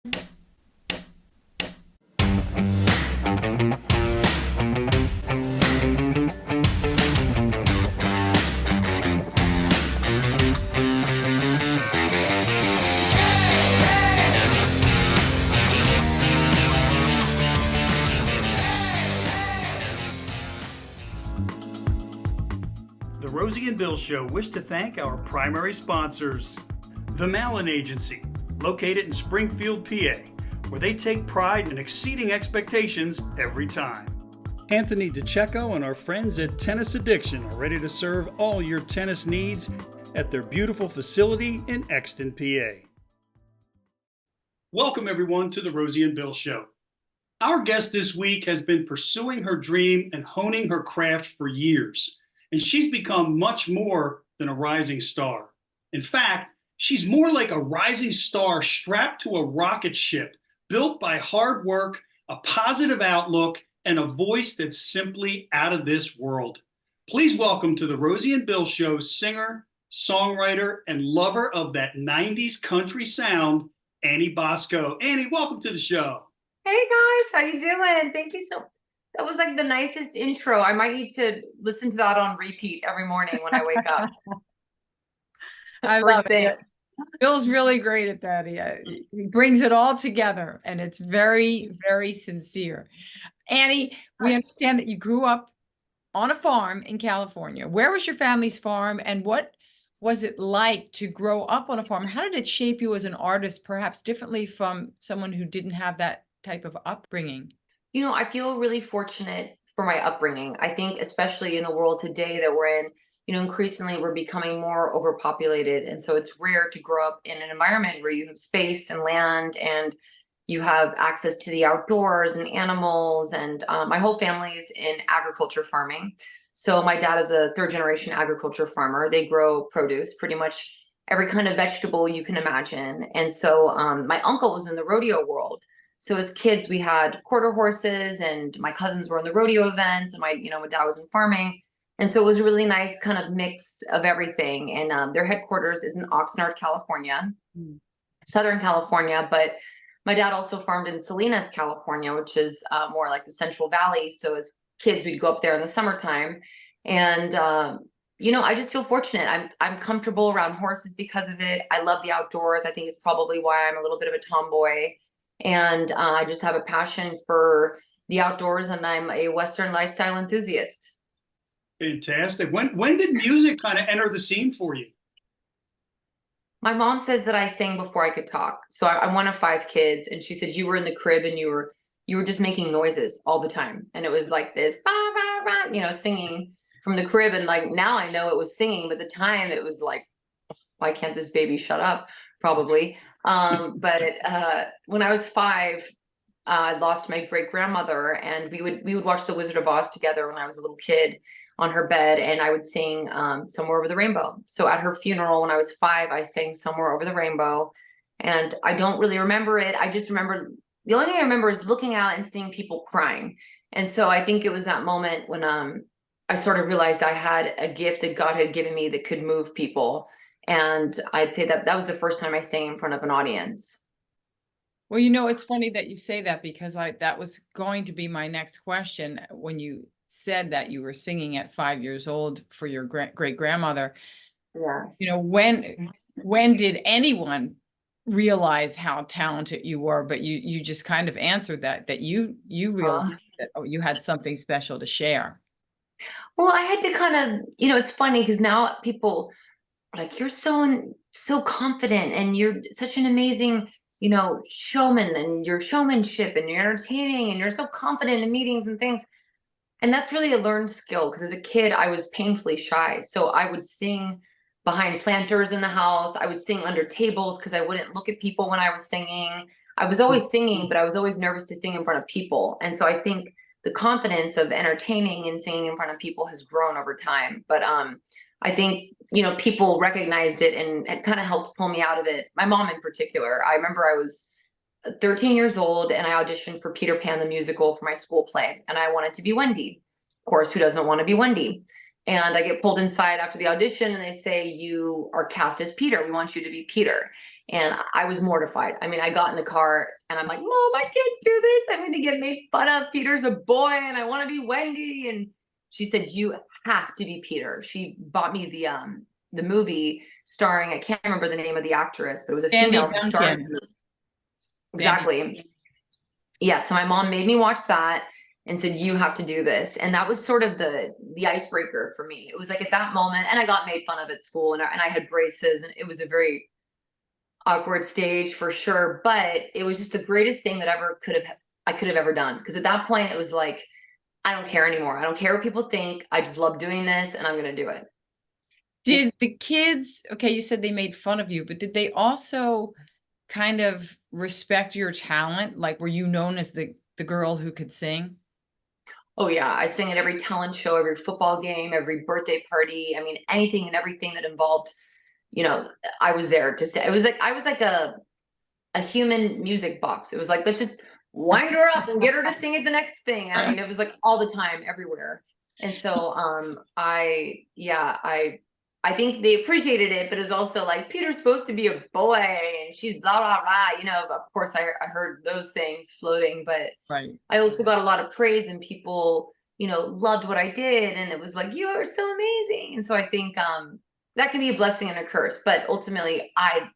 The Rosie and Bill Show wish to thank our primary sponsors. The Malin Agency, located in Springfield, PA, where they take pride in exceeding expectations every time. Anthony DeCecco and our friends at Tennis Addiction are ready to serve all your tennis needs at their beautiful facility in Exton, PA. Welcome everyone to the Rosie and Bill Show. Our guest this week has been pursuing her dream and honing her craft for years. And she's become much more than a rising star. In fact, she's more like a rising star strapped to a rocket ship, built by hard work, a positive outlook, and a voice that's simply out of this world. Please welcome to the Rosie and Bill Show singer, songwriter, and lover of that 90s country sound, Annie Bosko. Annie, welcome to the show. Hey guys, how you doing? Thank you so much. That was like the nicest intro. I might need to listen to that on repeat every morning when I wake up. I love it. Bill's really great at that. He brings it all together, and it's very, very sincere. Annie, we understand that you grew up on a farm in California. Where was your family's farm, and what was it like to grow up on a farm? How did it shape you as an artist, perhaps differently from someone who didn't have that type of upbringing? You know, I feel really fortunate for my upbringing. I think especially in the world today that we're in, increasingly we're becoming more overpopulated. And so it's rare to grow up in an environment where you have space and land and you have access to the outdoors and animals. And my whole family is in agriculture farming. So my dad is a third generation agriculture farmer. They grow produce, pretty much every kind of vegetable you can imagine. And so my uncle was in the rodeo world. So as kids, we had quarter horses and my cousins were in the rodeo events and my dad was in farming. And so it was a really nice kind of mix of everything. And their headquarters is in Oxnard, California, Southern California. But my dad also farmed in Salinas, California, which is more like the Central Valley. So as kids, we'd go up there in the summertime. And, I just feel fortunate. I'm comfortable around horses because of it. I love the outdoors. I think it's probably why I'm a little bit of a tomboy. And I just have a passion for the outdoors, and I'm a Western lifestyle enthusiast. Fantastic. When did music kind of enter the scene for you? My mom says that I sang before I could talk. So I'm one of 5 kids, and she said you were in the crib and you were just making noises all the time, and it was like this, bah, bah, bah, singing from the crib. And like now I know it was singing, but at the time it was like, why can't this baby shut up? Probably. But when I was 5, I lost my great grandmother, and we would watch The Wizard of Oz together when I was a little kid on her bed, and I would sing Somewhere Over the Rainbow. So at her funeral when I was 5, I sang Somewhere Over the Rainbow, and I don't really remember it. I just remember, the only thing I remember is looking out and seeing people crying. And so I think it was that moment when I sort of realized I had a gift that God had given me that could move people. And I'd say that was the first time I sang in front of an audience. Well, it's funny that you say that, because that was going to be my next question when you said that you were singing at 5 years old for your great grandmother. Yeah. When did anyone realize how talented you were? But you just kind of answered that you realized that you had something special to share. Well, I had to kind of, it's funny because now people are like, you're so confident and you're such an amazing, showman, and your showmanship and you're entertaining and you're so confident in meetings and things. And that's really a learned skill, because as a kid, I was painfully shy. So I would sing behind planters in the house. I would sing under tables because I wouldn't look at people when I was singing. I was always singing, but I was always nervous to sing in front of people. And so I think the confidence of entertaining and singing in front of people has grown over time. But I think, people recognized it and it kind of helped pull me out of it. My mom in particular. I remember I was 13 years old and I auditioned for Peter Pan the musical for my school play, and I wanted to be Wendy. Of course, who doesn't want to be Wendy? And I get pulled inside after the audition and they say, you are cast as Peter. We want you to be Peter. And I was mortified. I mean, I got in the car and I'm like, Mom, I can't do this. I'm going to get made fun of. Peter's a boy and I want to be Wendy. And she said, you have to be Peter. She bought me the movie starring, I can't remember the name of the actress, but it was a Sandy female star. Duncan. Exactly. Yeah. So my mom made me watch that and said, you have to do this. And that was sort of the icebreaker for me. It was like at that moment, and I got made fun of at school, and I had braces, and it was a very awkward stage for sure. But it was just the greatest thing that I could have ever done. Because at that point it was like, I don't care anymore. I don't care what people think. I just love doing this and I'm going to do it. Did the kids, okay, you said they made fun of you, but did they also kind of respect your talent? Like, were you known as the girl who could sing? Oh yeah, I sang at every talent show, every football game, every birthday party. I mean, anything and everything that involved, I was there to say. It was like I was like a human music box. It was like, let's just wind her up and get her to sing at the next thing. I mean, it was like all the time, everywhere. And so I think they appreciated it, but it's also like, Peter's supposed to be a boy and she's blah blah blah. Of course I heard those things floating, but Right. I also got a lot of praise, and people, loved what I did, and it was like, you are so amazing. And so I think that can be a blessing and a curse, but ultimately I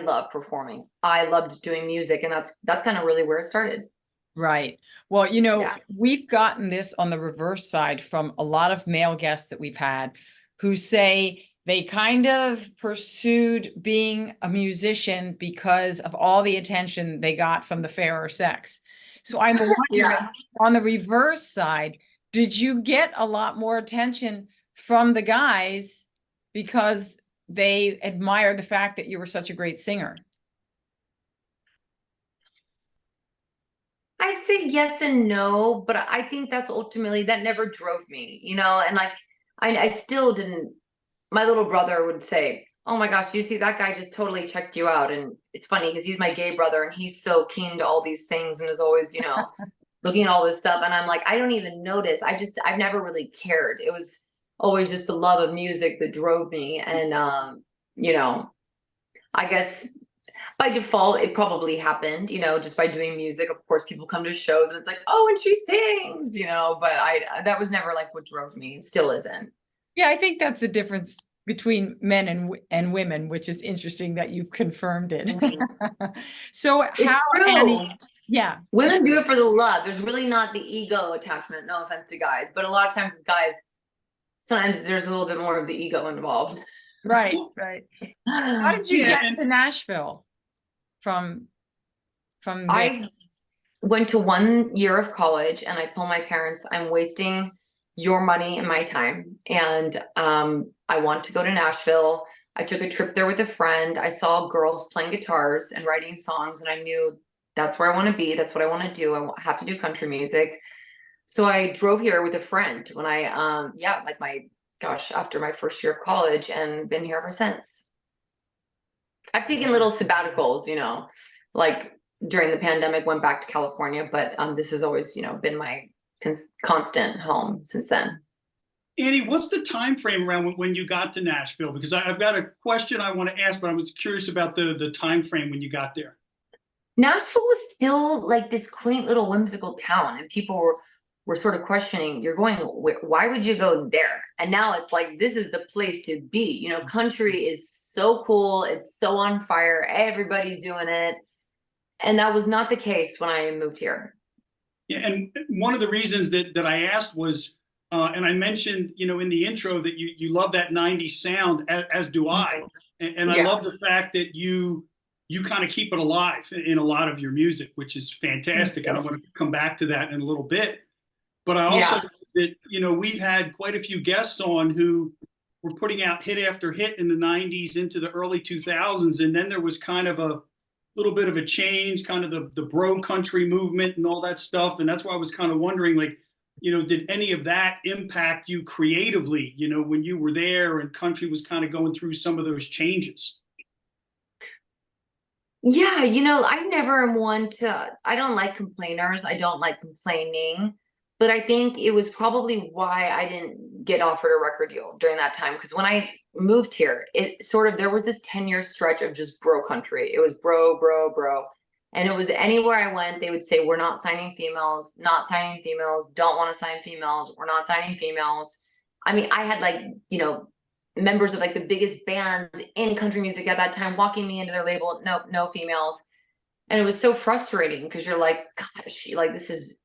love performing. I loved doing music, and that's kind of really where it started. Right. Well, we've gotten this on the reverse side from a lot of male guests that we've had who say they kind of pursued being a musician because of all the attention they got from the fairer sex. So I'm wondering, on the reverse side, did you get a lot more attention from the guys because they admire the fact that you were such a great singer? I'd say yes and no, but I think that's ultimately, that never drove me, and like, I still didn't. My little brother would say, oh my gosh, you see that guy just totally checked you out. And it's funny because he's my gay brother and he's so keen to all these things and is always, looking at all this stuff. And I'm like, I don't even notice. I've never really cared. It was always just the love of music that drove me. And, I guess by default, it probably happened, just by doing music. Of course, people come to shows and it's like, oh, and she sings, but that was never like what drove me. It still isn't. Yeah, I think that's the difference between men and women, which is interesting that you've confirmed it. So It's true. Annie, yeah. Women do it for the love. There's really not the ego attachment. No offense to guys, but a lot of times with guys, sometimes there's a little bit more of the ego involved. Right. How did you get to Nashville from there? I went to 1 year of college and I told my parents, I'm wasting your money and my time. And I want to go to Nashville. I took a trip there with a friend. I saw girls playing guitars and writing songs, and I knew that's where I want to be. That's what I want to do. I have to do country music. So I drove here with a friend when after my first year of college, and been here ever since. I've taken little sabbaticals, like during the pandemic, went back to California, but this has always, been my constant home since then. Annie, what's the time frame around when you got to Nashville? Because I've got a question I want to ask, but I was curious about the time frame when you got there. Nashville was still like this quaint little whimsical town, and people were sort of questioning, you're going, why would you go there? And now it's like, this is the place to be. Country is so cool. It's so on fire. Everybody's doing it. And that was not the case when I moved here. Yeah, and one of the reasons that I asked was, and I mentioned, in the intro that you love that 90s sound, as do I. And I love the fact that you kind of keep it alive in a lot of your music, which is fantastic. And I want to come back to that in a little bit. But I also that, we've had quite a few guests on who were putting out hit after hit in the 90s into the early 2000s. And then there was kind of a little bit of a change, kind of the bro country movement and all that stuff. And that's why I was kind of wondering, like, did any of that impact you creatively, when you were there and country was kind of going through some of those changes? Yeah, I never am one to, I don't like complainers. I don't like complaining. But I think it was probably why I didn't get offered a record deal during that time. Because when I moved here, there was this 10-year stretch of just bro country. It was bro, bro, bro. And it was anywhere I went, they would say, we're not signing females, not signing females, don't want to sign females, we're not signing females. I mean, I had like, members of like the biggest bands in country music at that time walking me into their label, nope, no females. And it was so frustrating because you're like, gosh, like this is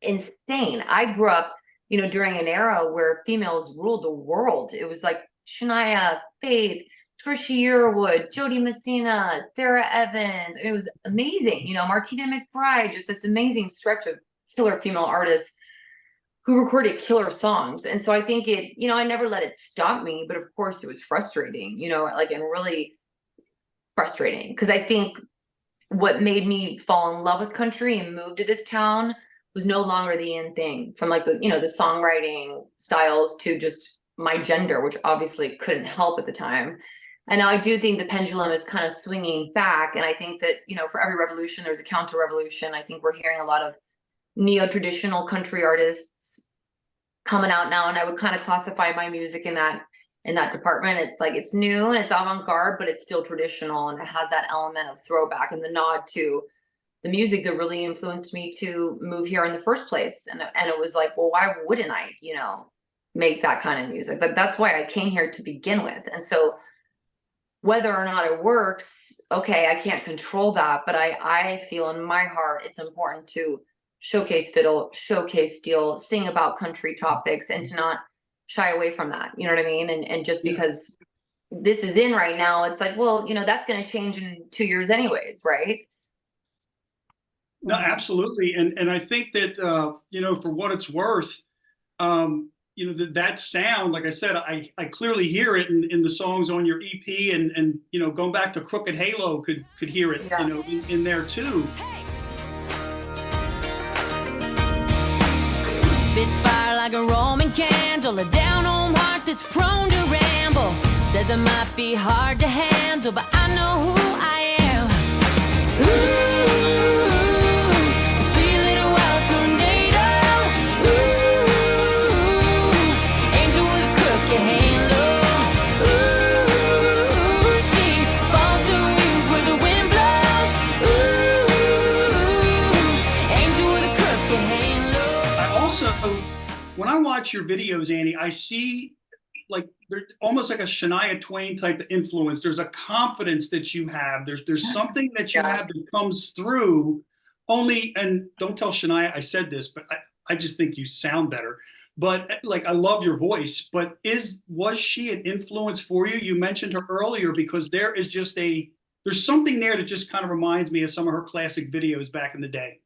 insane. I grew up, during an era where females ruled the world. It was like Shania, Faith, Trisha Yearwood, Jody Messina, Sarah Evans. It was amazing. Martina McBride, just this amazing stretch of killer female artists who recorded killer songs. And so I think I never let it stop me, but of course it was frustrating, and really frustrating. Because I think what made me fall in love with country and move to this town was no longer the in thing, from like the songwriting styles to just my gender, which obviously couldn't help at the time. And now I do think the pendulum is kind of swinging back. And I think that, for every revolution, there's a counter revolution. I think we're hearing a lot of neo-traditional country artists coming out now. And I would kind of classify my music in that department. It's like, it's new and it's avant-garde, but it's still traditional. And it has that element of throwback and the nod to the music that really influenced me to move here in the first place. And it was like, well, why wouldn't I, make that kind of music? But that's why I came here to begin with. And so whether or not it works, okay, I can't control that, but I feel in my heart it's important to showcase fiddle, showcase steel, sing about country topics, and to not shy away from that. You know what I mean? And just because this is in right now, it's like, well, that's going to change in 2 years anyways, right? No, absolutely. And I think that, for what it's worth, that sound, like I said, I clearly hear it in the songs on your EP, and going back to Crooked Halo could hear it, in there too. Spits fire like a Roman candle, a down-home heart that's prone to ramble. Says it might be hard to handle, but I know who I am. Ooh, sweet little wild tornado. Ooh, angel with a crooked halo. Ooh, she falls to wings where the wind blows. Ooh, angel with a crooked halo. Also, when I watch your videos, Annie, I see like they're almost like a Shania Twain type of influence. There's a confidence that you have. There's something that you have that comes through. And don't tell Shania I said this, but I just think you sound better. But like, I love your voice. But was she an influence for you? You mentioned her earlier, because there's something there that just kind of reminds me of some of her classic videos back in the day.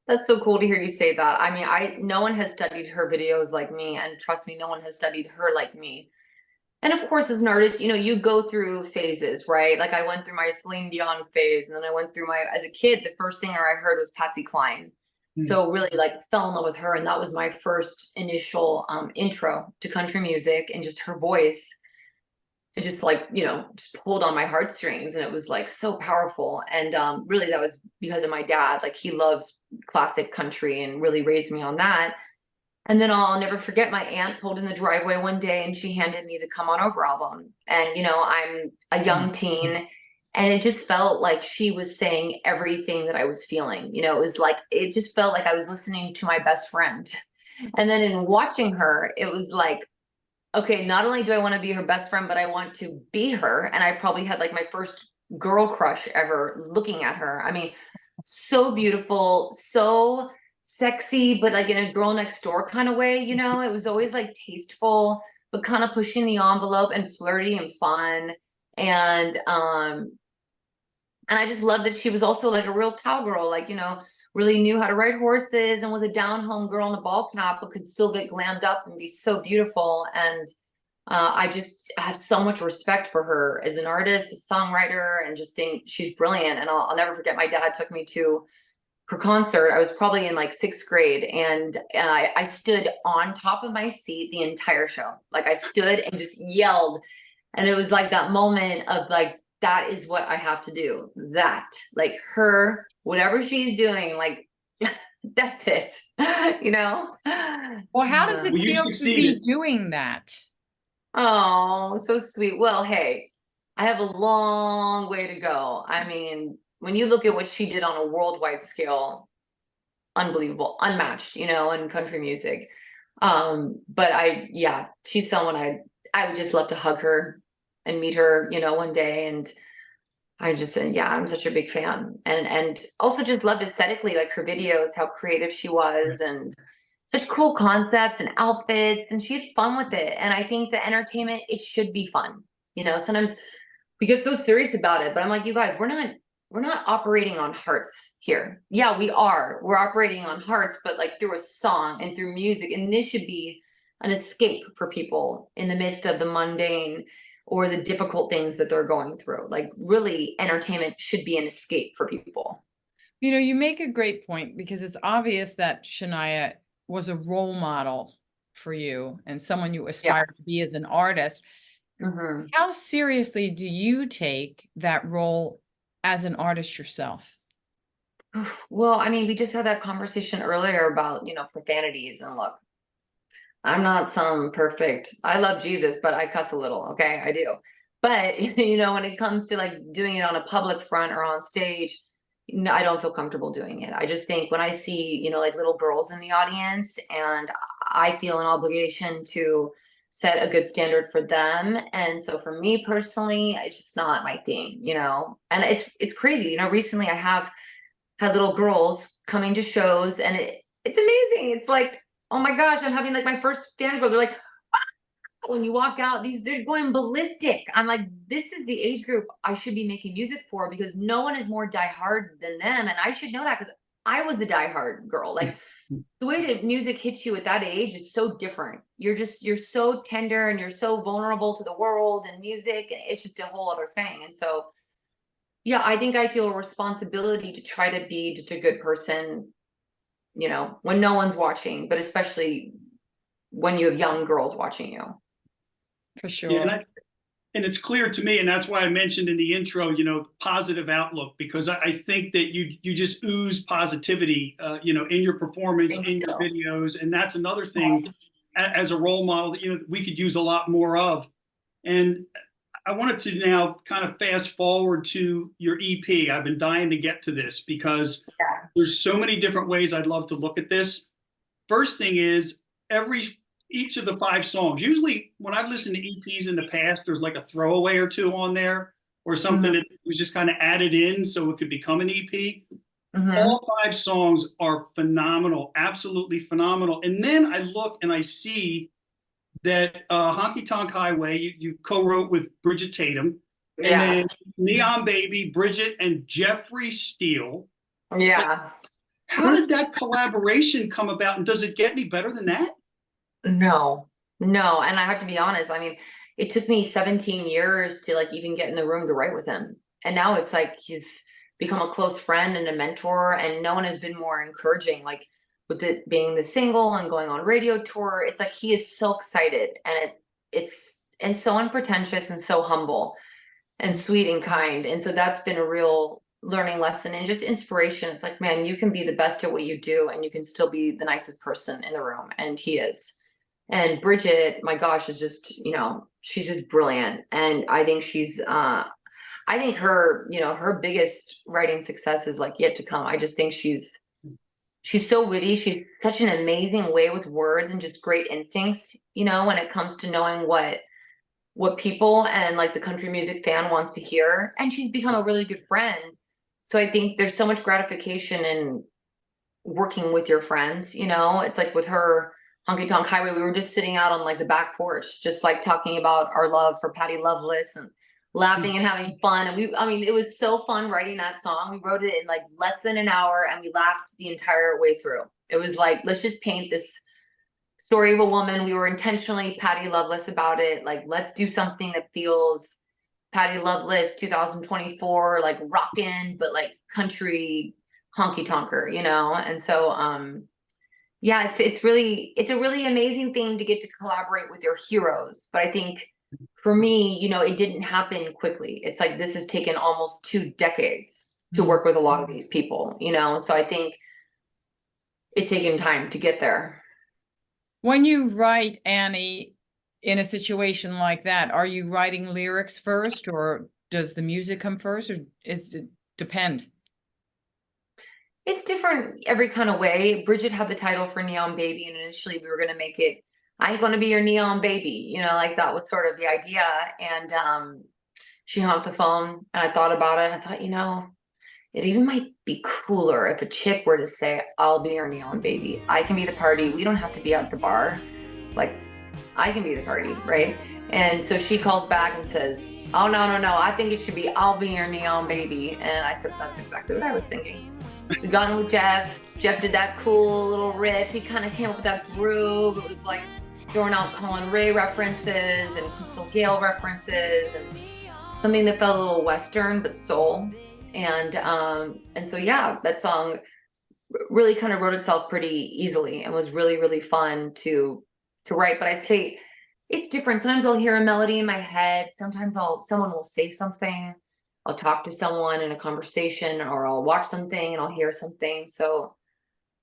That's so cool to hear you say that. I mean, no one has studied her videos like me, and trust me, no one has studied her like me. And of course, as an artist, you go through phases, right? Like I went through my Celine Dion phase, and then I went through as a kid, the first singer I heard was Patsy Cline. So really like fell in love with her. And that was my first initial intro to country music, and just her voice. It just like, just pulled on my heartstrings, and it was like so powerful. And really that was because of my dad. Like he loves classic country and really raised me on that. And then I'll never forget, my aunt pulled in the driveway one day and she handed me the Come On Over album. And, I'm a young teen, and it just felt like she was saying everything that I was feeling. It just felt like I was listening to my best friend. And then in watching her, it was like, okay, not only do I want to be her best friend, but I want to be her. And I probably had like my first girl crush ever looking at her. I mean, so beautiful, so sexy, but like in a girl next door kind of way, it was always like tasteful, but kind of pushing the envelope and flirty and fun. And I just loved that she was also like a real cowgirl, like, really knew how to ride horses, and was a down-home girl in a ball cap, but could still get glammed up and be so beautiful. And I just have so much respect for her as an artist, a songwriter, and just think she's brilliant. And I'll never forget, my dad took me to her concert. I was probably in like 6th grade, and I stood on top of my seat the entire show. Like I stood and just yelled. And it was like that moment of like, that is what I have to do. That, like her, whatever she's doing, like That's it. You know? Well, how does it Well, you feel to be succeeded. doing that? Oh, so sweet. Well, hey, I have a long way to go. I mean, when you look at what she did on a worldwide scale, unbelievable, unmatched, you know, in country music. But yeah, she's someone I would just love to hug her and meet her, you know, one day. And I just said, yeah, I'm such a big fan. And also just loved aesthetically, like her videos, how creative she was, and such cool concepts and outfits, and she had fun with it. And I think the entertainment, it should be fun. You know, sometimes we get so serious about it, but I'm like, you guys, we're not operating on hearts here. Yeah, we are. We're operating on hearts, but like through a song and through music. And this should be an escape for people in the midst of the mundane or the difficult things that they're going through. Like, really, entertainment should be an escape for people. You know, you make a great point, because it's obvious that Shania was a role model for you and someone you aspired to be as an artist. Mm-hmm. How seriously do you take that role as an artist yourself? Well, I mean, we just had that conversation earlier about, you know, profanities. And look, I'm not some perfect, I love Jesus, but I cuss a little. Okay, I do. But, you know, when it comes to like doing it on a public front or on stage, no, I don't feel comfortable doing it. I just think when I see, you know, like little girls in the audience, and I feel an obligation to set a good standard for them. And so for me personally, it's just not my thing, you know. And it's crazy. You know, recently I have had little girls coming to shows, and it's amazing. It's like, oh my gosh, I'm having like my first fangirl. They're like, when you walk out, they're going ballistic. I'm like, this is the age group I should be making music for, because no one is more diehard than them. And I should know that, because I was the diehard girl. Like, the way that music hits you at that age is so different. You're so tender, and you're so vulnerable to the world and music, and it's just a whole other thing. And so, yeah, I think I feel a responsibility to try to be just a good person, you know, when no one's watching, but especially when you have young girls watching you. For sure. Yeah, and it's clear to me, and that's why I mentioned in the intro, you know, positive outlook, because I think that you just ooze positivity, you know, in your performance, in your videos, and that's another thing as a role model that, you know, we could use a lot more of. And I wanted to now kind of fast forward to your EP. I've been dying to get to this, because there's so many different ways I'd love to look at this. First thing is, each of the 5 songs, usually when I've listened to EPs in the past, there's like a throwaway or two on there, or something that was just kind of added in so it could become an EP. All 5 songs are phenomenal, absolutely phenomenal. And then I look and I see that Honky Tonk Highway you co-wrote with Bridget Tatum, and then Neon Baby, Bridget and Jeffrey Steele. Yeah. How did that collaboration come about, and does it get any better than that? No. And I have to be honest. I mean, it took me 17 years to like even get in the room to write with him. And now it's like he's become a close friend and a mentor, and no one has been more encouraging. Like, with it being the single and going on radio tour, it's like he is so excited, and it's so unpretentious and so humble and sweet and kind. And so that's been a real learning lesson and just inspiration. It's like, man, you can be the best at what you do, and you can still be the nicest person in the room. And he is. And Bridget, my gosh, is just, you know, she's just brilliant. And I think I think her, you know, her biggest writing success is like yet to come. I just think she's so witty. She's such an amazing way with words, and just great instincts, you know, when it comes to knowing what people and like the country music fan wants to hear. And she's become a really good friend. So I think there's so much gratification in working with your friends, you know. It's like with her Honky Tonk Highway, we were just sitting out on like the back porch, just like talking about our love for Patty Loveless and laughing and having fun. And I mean, it was so fun writing that song. We wrote it in like less than an hour, and we laughed the entire way through. It was like, let's just paint this story of a woman. We were intentionally Patty Loveless about it. Like, let's do something that feels Patty Loveless 2024, like rockin', but like country honky tonker, you know? And so, yeah, it's a really amazing thing to get to collaborate with your heroes. But I think for me, you know, it didn't happen quickly. It's like, this has taken almost 2 decades to work with a lot of these people, you know? So I think it's taken time to get there. When you write, Annie, in a situation like that, are you writing lyrics first, or does the music come first, or is it depend? It's different every kind of way. Bridget had the title for Neon Baby, and initially we were going to make it, I ain't going to be your neon baby. You know, like that was sort of the idea. And she hung up the phone, and I thought about it. And I thought, you know, it even might be cooler if a chick were to say, I'll be your neon baby. I can be the party. We don't have to be at the bar. Like, I can be the party, right? And so she calls back and says, oh, no. I think it should be, I'll be your neon baby. And I said, that's exactly what I was thinking. We got in with Jeff. Jeff did that cool little riff. He kind of came up with that groove. It was like throwing out Colin Ray references and Crystal Gale references, and something that felt a little Western but soul. And so yeah, that song really kind of wrote itself pretty easily and was really, really fun to write. But I'd say it's different. Sometimes I'll hear a melody in my head. Sometimes someone will say something. I'll talk to someone in a conversation, or I'll watch something and I'll hear something. So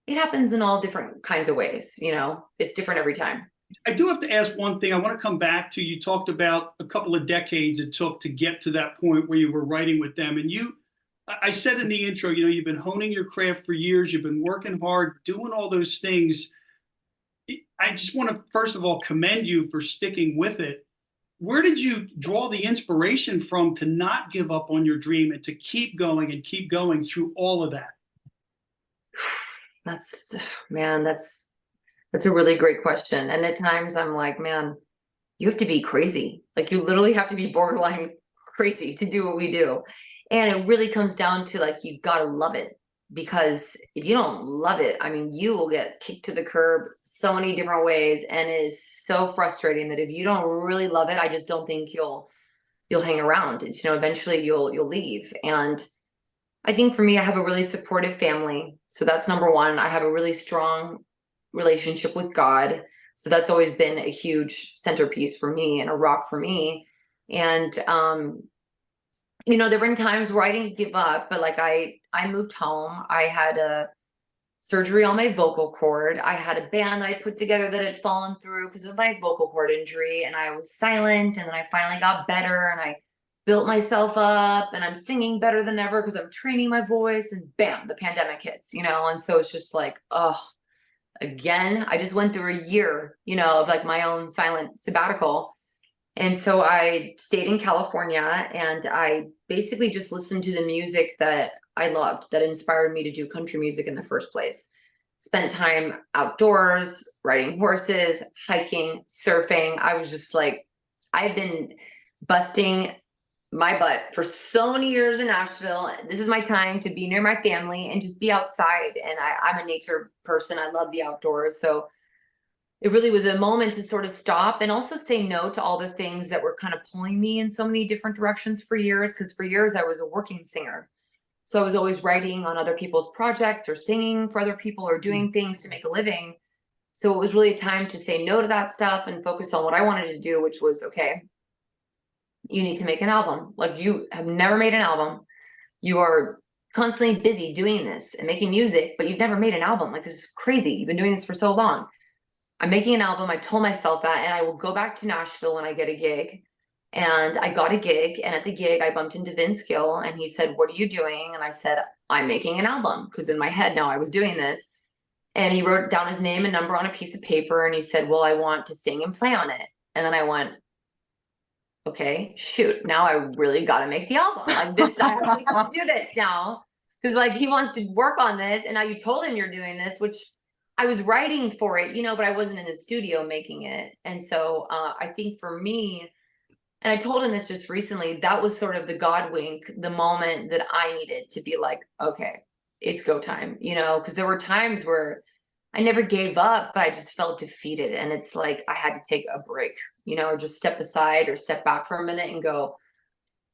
it happens in all different kinds of ways. You know, it's different every time. I do have to ask one thing. I want to come back to, you talked about a couple of decades it took to get to that point where you were writing with them. And I said in the intro, you know, you've been honing your craft for years. You've been working hard, doing all those things. I just want to, first of all, commend you for sticking with it. Where did you draw the inspiration from to not give up on your dream and to keep going through all of that? That's a really great question. And at times I'm like, man, you have to be crazy. Like, you literally have to be borderline crazy to do what we do. And it really comes down to, like, you gotta love it. Because if you don't love it, I mean, you will get kicked to the curb so many different ways. And it is so frustrating that if you don't really love it, I just don't think you'll hang around. It's, you know, eventually you'll leave. And I think for me, I have a really supportive family. So that's number one. I have a really strong relationship with God. So that's always been a huge centerpiece for me and a rock for me. And, you know, there have been times where I didn't give up, but like I moved home. I had a surgery on my vocal cord. I had a band that I put together that had fallen through because of my vocal cord injury, and I was silent. And then I finally got better, and I built myself up, and I'm singing better than ever because I'm training my voice, and bam, the pandemic hits, you know? And so it's just like, oh, again, I just went through a year, you know, of like my own silent sabbatical. And so I stayed in California, and I basically just listened to the music that I loved, that inspired me to do country music in the first place. Spent time outdoors, riding horses, hiking, surfing. I was just like, I've been busting my butt for so many years in Nashville. This is my time to be near my family and just be outside. And I'm a nature person. I love the outdoors. So it really was a moment to sort of stop and also say no to all the things that were kind of pulling me in so many different directions for years. Because for years I was a working singer. So I was always writing on other people's projects or singing for other people or doing things to make a living. So it was really a time to say no to that stuff and focus on what I wanted to do, which was, okay, you need to make an album. Like, you have never made an album. You are constantly busy doing this and making music, but you've never made an album. Like, this is crazy. You've been doing this for so long. I'm making an album. I told myself that, and I will go back to Nashville when I get a gig. And I got a gig, and at the gig I bumped into Vince Gill, and he said, what are you doing? And I said, I'm making an album, because in my head now I was doing this. And he wrote down his name and number on a piece of paper, and he said, well, I want to sing and play on it. And then I went, okay, shoot, now I really got to make the album. Like, this, I actually have to do this now. Because like, he wants to work on this, and now you told him you're doing this, which I was writing for it, you know, but I wasn't in the studio making it. And so I think for me, and I told him this just recently, that was sort of the God wink, the moment that I needed to be like, okay, it's go time, you know, because there were times where I never gave up, but I just felt defeated. And it's like, I had to take a break, you know, or just step aside or step back for a minute and go,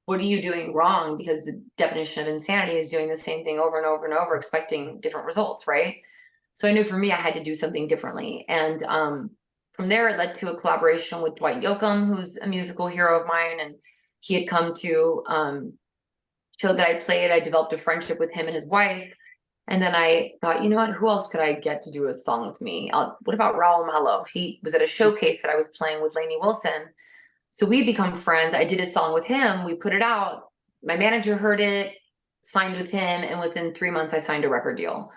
what are you doing wrong? Because the definition of insanity is doing the same thing over and over and over, expecting different results, right? So I knew for me, I had to do something differently. And from there, it led to a collaboration with Dwight Yoakam, who's a musical hero of mine. And he had come to show that I played. I developed a friendship with him and his wife. And then I thought, you know what, who else could I get to do a song with me? What about Raul Malo? He was at a showcase that I was playing with Lainey Wilson. So we become friends. I did a song with him. We put it out. My manager heard it, signed with him. And within 3 months, I signed a record deal.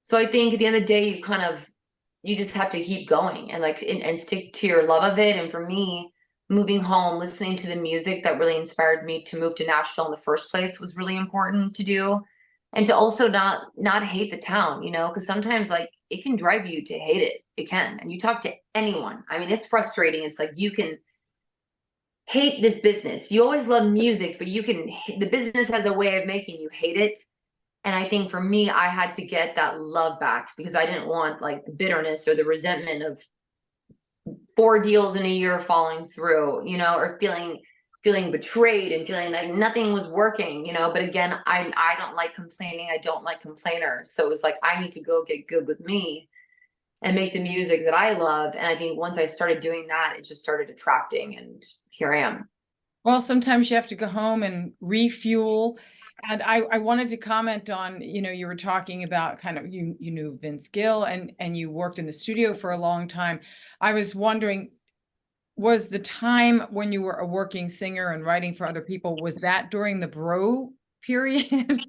So I think at the end of the day, you just have to keep going and and stick to your love of it. And for me, moving home, listening to the music that really inspired me to move to Nashville in the first place was really important to do. And to also not hate the town, because sometimes like it can drive you to hate it. It can. And you talk to anyone. I mean, it's frustrating. It's like you can hate this business. You always love music, but the business has a way of making you hate it. And I think for me, I had to get that love back because I didn't want like the bitterness or the resentment of 4 deals in a year falling through, or feeling betrayed and feeling like nothing was working, but again, I don't like complaining. I don't like complainers. So it was like, I need to go get good with me and make the music that I love. And I think once I started doing that, it just started attracting, and here I am. Well, sometimes you have to go home and refuel. And I wanted to comment on, you were talking about kind of, you knew Vince Gill and you worked in the studio for a long time. I was wondering, was the time when you were a working singer and writing for other people, was that during the bro period?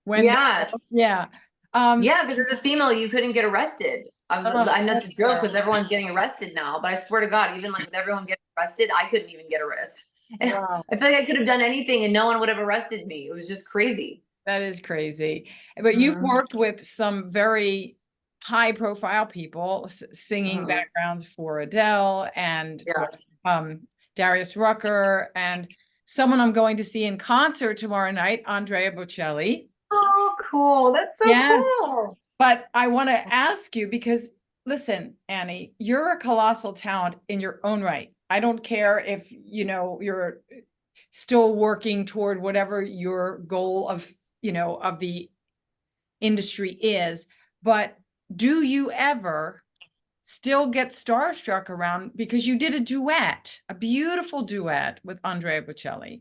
Yeah. Yeah. Yeah, because as a female, you couldn't get arrested. I know it's a joke because everyone's getting arrested now, but I swear to God, even like with everyone getting arrested, I couldn't even get arrested. And Wow. I feel like I could have done anything and no one would have arrested me. It was just crazy. That is crazy. But you've worked with some very high profile people, singing backgrounds for Adele and Darius Rucker, and someone I'm going to see in concert tomorrow night, Andrea Bocelli. Oh, cool. That's so cool. But I want to ask you, because listen, Annie, you're a colossal talent in your own right. I don't care if, you're still working toward whatever your goal of the industry is, but do you ever still get starstruck around, because you did a beautiful duet with Andrea Bocelli.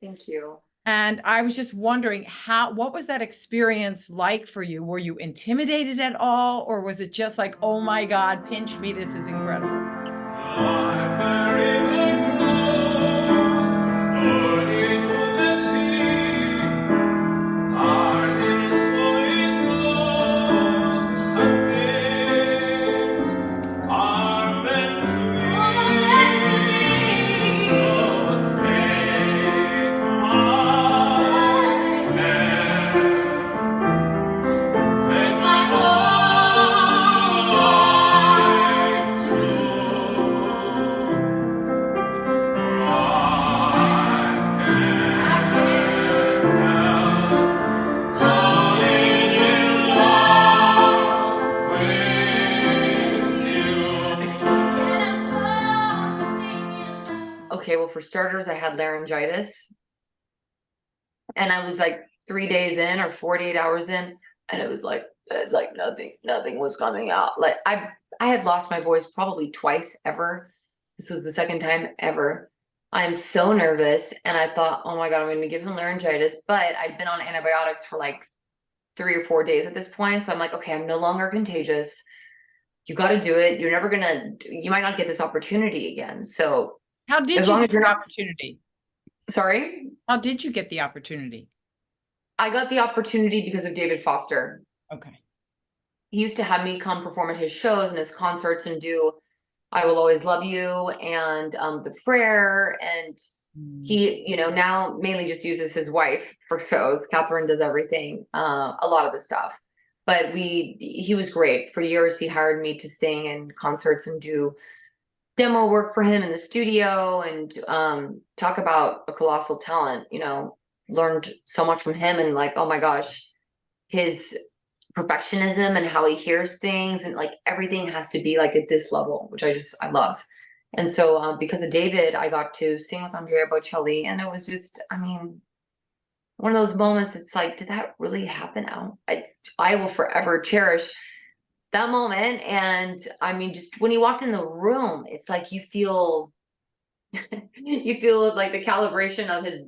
Thank you. And I was just wondering what was that experience like for you? Were you intimidated at all? Or was it just like, oh my God, pinch me, this is incredible? Okay, well, for starters, I had laryngitis. And I was like 3 days in or 48 hours in, and it's like nothing was coming out. Like I had lost my voice probably twice ever. This was the second time ever. I'm so nervous, and I thought, oh my God, I'm going to give him laryngitis. But I'd been on antibiotics for like 3 or 4 days at this point. So I'm like, okay, I'm no longer contagious. You got to do it. You might not get this opportunity again. So how did you get the opportunity? Sorry? How did you get the opportunity? I got the opportunity because of David Foster. Okay. He used to have me come perform at his shows and his concerts and do I Will Always Love You and The Prayer. And he, now mainly just uses his wife for shows. Catherine does everything, a lot of the stuff. But he was great. For years, he hired me to sing in concerts and do demo work for him in the studio, and talk about a colossal talent. Learned so much from him, and like, oh my gosh, his perfectionism and how he hears things, and like everything has to be like at this level, which I love. And so because of David, I got to sing with Andrea Bocelli, and it was just, one of those moments. It's like, did that really happen? I will forever cherish that moment. And just when he walked in the room, it's like you feel like the calibration of his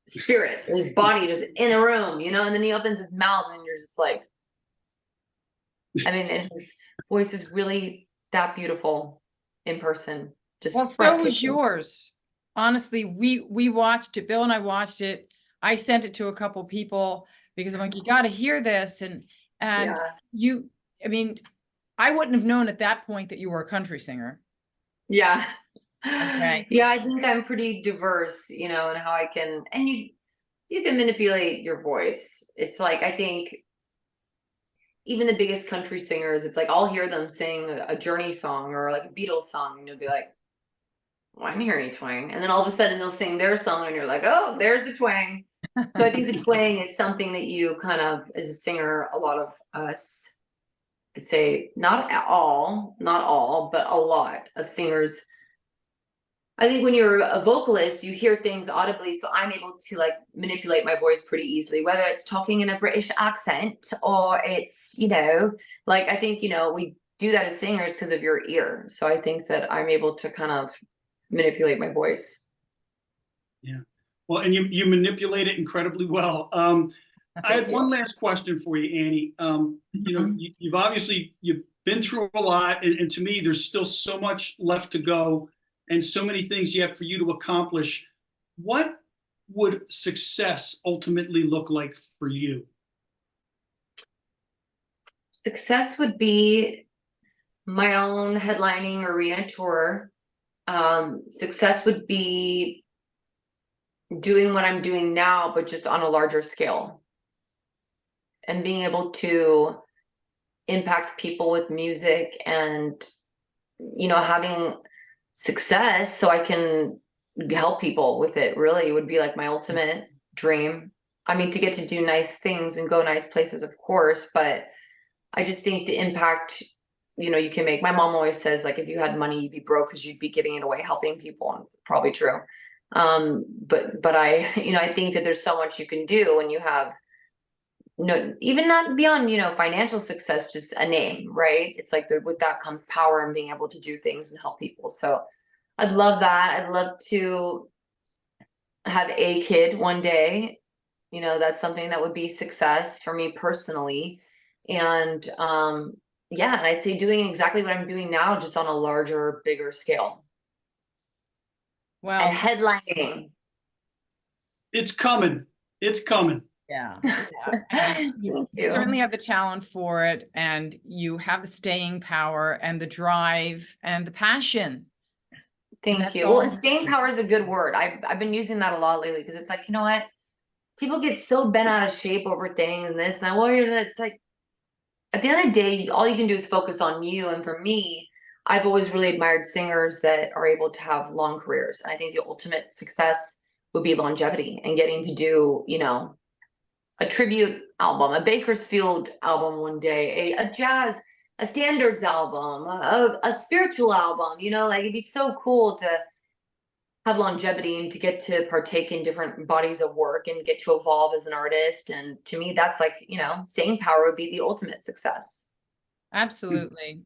spirit, his body just in the room, and then he opens his mouth and you're just like, I mean, and his voice is really that beautiful in person. Just Well, so was breathtaking. yours. Honestly, we watched it. Bill and I watched it. I sent it to a couple people because I'm like, you got to hear this. And Yeah. I mean, I wouldn't have known at that point that you were a country singer. Yeah. Okay. Yeah, I think I'm pretty diverse, you know, in how I can, and you can manipulate your voice. It's like, I think even the biggest country singers, it's like I'll hear them sing a Journey song or like a Beatles song, and you'll be like, well, I didn't hear any twang. And then all of a sudden they'll sing their song and you're like, oh, there's the twang. So I think the twang is something that you kind of, as a singer, a lot of us, I'd say not all, but a lot of singers, I think when you're a vocalist, you hear things audibly. So I'm able to like manipulate my voice pretty easily, whether it's talking in a British accent or it's, you know, like, I think, you know, we do that as singers because of your ear. So I think that I'm able to kind of manipulate my voice. Yeah. Well, and you manipulate it incredibly well. I had one last question for you, Annie. You know, you've been through a lot, and to me, there's still so much left to go and so many things yet for you to accomplish. What would success ultimately look like for you? Success would be my own headlining arena tour. Success would be doing what I'm doing now, but just on a larger scale, and being able to impact people with music and, you know, having success so I can help people with it really would be like my ultimate dream. I mean, to get to do nice things and go nice places, of course, but I just think the impact, you know, you can make. My mom always says, like, if you had money, you'd be broke because you'd be giving it away, helping people. And it's probably true. But I, you know, I think that there's so much you can do when you have no, even not beyond, you know, financial success, just a name, right? It's like with that comes power and being able to do things and help people. So I'd love that. I'd love to have a kid one day. You know, that's something that would be success for me personally. And yeah, and I'd say doing exactly what I'm doing now, just on a larger, bigger scale. Well, and headlining. It's coming. It's coming. Yeah. You certainly have the talent for it, and you have the staying power and the drive and the passion. Thank you. Well, and staying power is a good word. I've been using that a lot lately, because it's like, you know what? People get so bent out of shape over things and this and that. Well, it's like, at the end of the day, all you can do is focus on you. And for me, I've always really admired singers that are able to have long careers. And I think the ultimate success would be longevity and getting to do, you know, a tribute album, a Bakersfield album one day, a jazz, a standards album, a spiritual album, you know, like it'd be so cool to have longevity and to get to partake in different bodies of work and get to evolve as an artist. And to me, that's like, you know, staying power would be the ultimate success. Absolutely.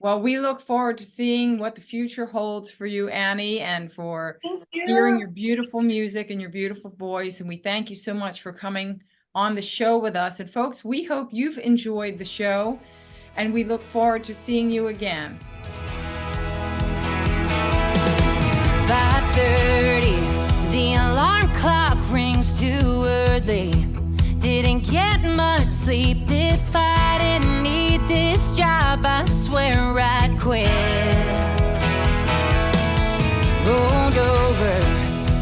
Well, we look forward to seeing what the future holds for you, Annie, and for hearing your beautiful music and your beautiful voice. And we thank you so much for coming on the show with us. And folks, we hope you've enjoyed the show, and we look forward to seeing you again. 5:30, the alarm clock rings too early. Didn't get much sleep. If I didn't need this job, I swear I'd quit. Rolled over,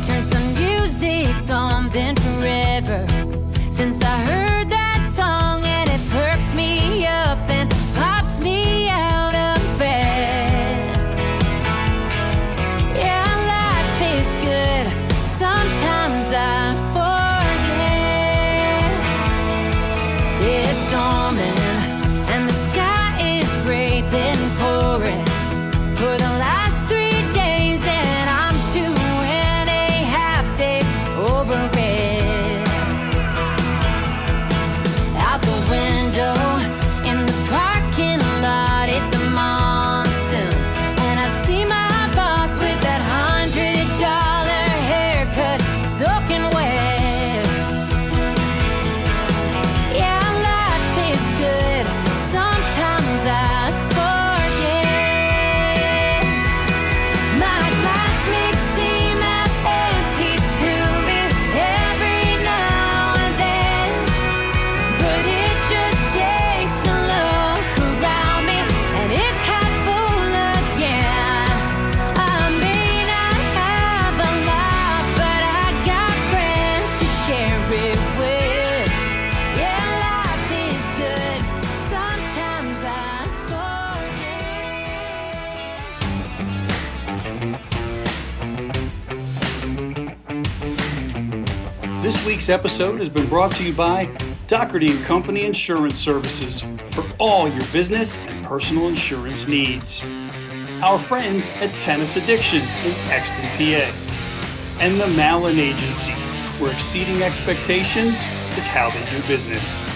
turned some music on, then forever. Since I heard that song, and it perks me up and pops me out of bed. Yeah, life is good. Sometimes I forget. It's storming This week's episode has been brought to you by Doherty & Company Insurance Services for all your business and personal insurance needs. Our friends at Tennis Addiction in Exton, PA. And the Malin Agency, where exceeding expectations is how they do business.